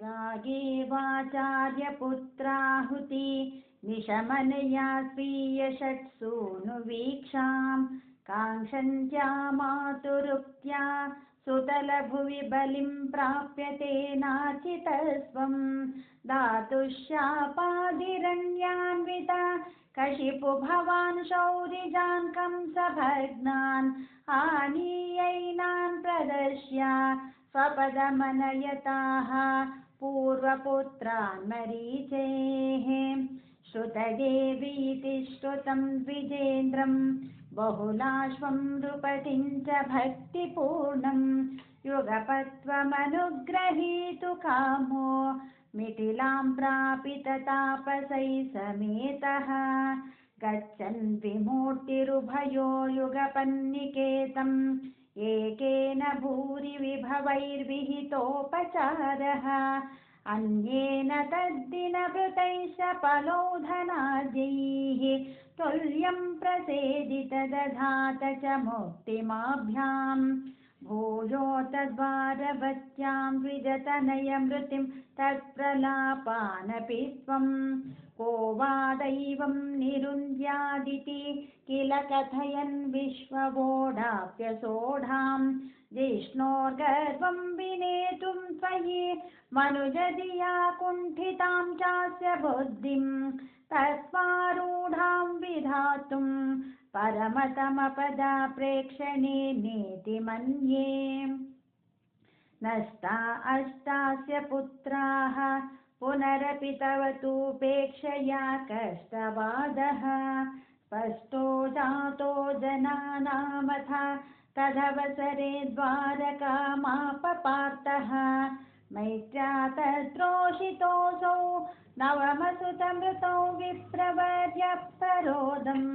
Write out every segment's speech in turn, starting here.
प्रागेवाचार्यपुत्राहुति निशमनया स्वीयषट्सूनुवीक्षां काङ्क्षन्त्या मातुरुक्त्या सुतलभुवि बलिं प्राप्यते नाचितस्वं धातुशापादिरण्यान्विता कशिपु भवान् शौरिजान् कंसभग्नान् आनीयैनान् प्रदर्श्य स्वपदमनयताः पूर्वपुत्रान् मरीचेः श्रुतदेवीति श्रुतं द्विजेन्द्रं बहुलाश्वं नृपतिं च भक्तिपूर्णं युगपत्वमनुग्रहीतु कामो मिथिलां प्रापिततापसै समेतः गच्छन् विमूर्तिरुभयो युगपन्निकेतम् एकेन भूरि विभवैर्विहितोपचारः अन्येन तद्दिनभृतैश्च पलोधनाद्यैः तुल्यं प्रसेदितदधात च मुक्तिमाभ्याम् भूयो तद्वारवत्यां द्विजतनयमृतिं तत्प्रलापानपि त्वं को वा दैवं निरुन्ध्यादिति किल कथयन् विश्ववोढाप्यसोढां जिष्णोर्गर्वं विनेतुं त्वयि मनुजधिया कुण्ठितां चास्य बुद्धिं तत्त्वारूढां विधातुं परमतमपदा प्रेक्षणे नेति मन्ये नष्टा अष्टास्य पुत्राः पुनरपि तव तूपेक्षया कष्टवादः स्पष्टो जातो जनानामथ तदवसरे द्वारकामापपार्तः मैत्र्या तत्रोषितोऽसौ नवमसुतमृतौ विप्रवर्यः परोदम्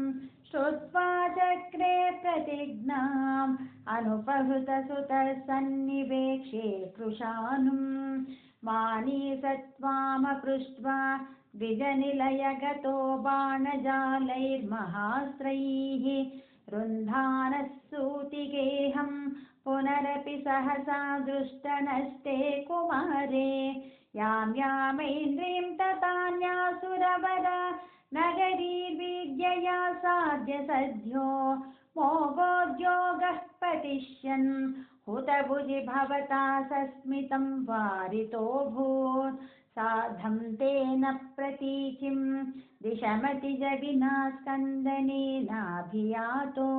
श्रुत्वा चक्रे प्रतिज्ञाम् अनुपहृतसुतः सन्निवेक्षे कृशानुम् मानीसत्त्वामपृष्ट्वा द्विजनिलयगतो बाणजालैर्महास्त्रैः रुन्धानः सूतिगेहं पुनरपि सहसा दृष्टनष्टे कुमारे यां यामैन्द्रीं ततान्यासुरवरा नगरीर्विद्यया साध्य सद्यो मोगोद्योगः पतिष्यन् हुतभुजि भवता सस्मितं वारितोऽभूत् साधं तेन प्रतीचिं दिशमतिजविना स्कन्दनेनाभियातो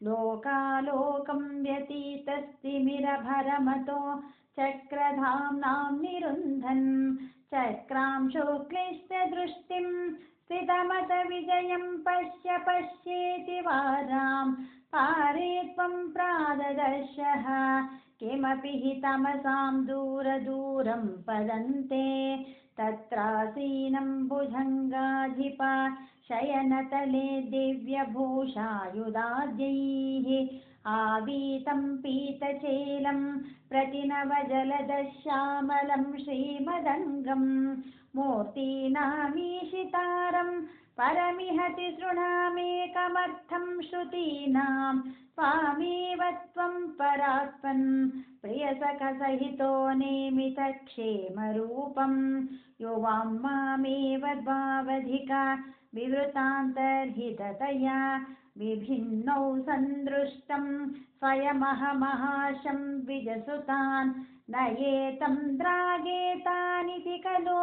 लोकालोकं व्यतीतस्तिमिरभरमतो चक्रधाम्नां निरुन्धन् चक्रांशो क्लिष्टदृष्टिं स्थितमत विजयं पश्य पश्येति वारां पारे त्वं प्राददर्शः किमपि हि तमसां दूरदूरं पदन्ते तत्रासीनं भुजङ्गाधिपा शयनतले दिव्यभूषायुधाद्यैः आवीतं पीतचेलं प्रतिनवजलदश्यामलं श्रीमदङ्गं मूर्तीनामीशितारं परमिह तिसृणामेकमर्थं श्रुतीनां स्वामेव त्वं परात्पन् प्रियसखसहितो नेमितक्षेमरूपं युवां मामेव द्वावधिका विवृतान्तर्हिततया विभिन्नौ सन्दृष्टं स्वयमहमहाशं द्विजसुतान् नयेतं द्रागेतानिति खलु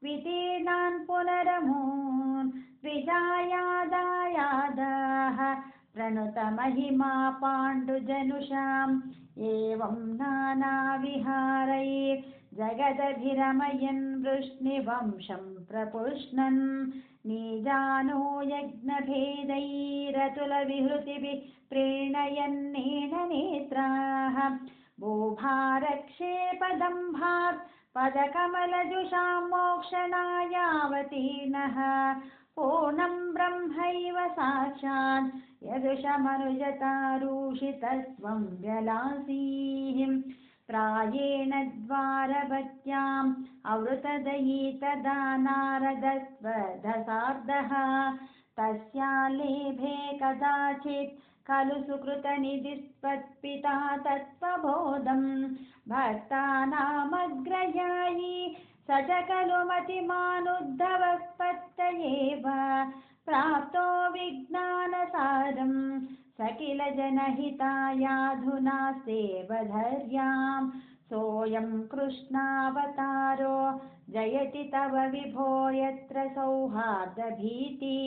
वितीर्णान् पुनरमून् द्विजायादायादाः प्रणुतमहिमा पाण्डुजनुषाम् एवं नानाविहारैर्जगदभिरमयन् वृष्णिवंशं प्रपुष्णन् नीजानो यज्ञभेदैरतुलविहृतिभिः प्रीणयन्नेन नेत्राः भूभारक्षेपदम्भात् पदकमलजुषां मोक्षणायावतीर्णः पूर्णं ब्रह्मैव साक्षात् यदुषमनुजतारूषितस्त्वं व्यलासीः प्रायेण द्वारवत्याम् अवृतदयी तदा नारदस्वधसार्धः तस्या लेभे कदाचित् खलु सुकृतनिधिस्त्वत्पिता तत्त्वबोधं भक्तानामग्रयायी स च खलु मतिमानुद्धवत्पत्तयेव प्राप्तो विज्ञानसारं स किल जनहितायाधुनास्तेव धर्यां सोऽयं कृष्णावतारो जयति तव विभो यत्र सौहार्दभीति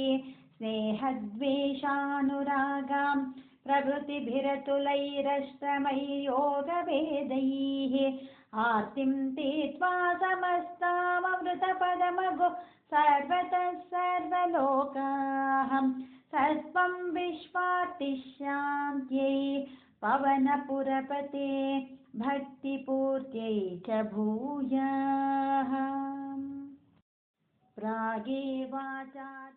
स्नेहद्वेषानुरागां प्रभृतिभिरतुलैरष्टमैर्योगभेदैः आर्तिं तीर्त्वा समस्ताममृतपदमगो सर्वतः सर्वलोकाः सर्वं विश्वार्तिशान्त्यै पवनपुरपते भक्तिपूर्त्यै च भूयः प्रागेवाचार्य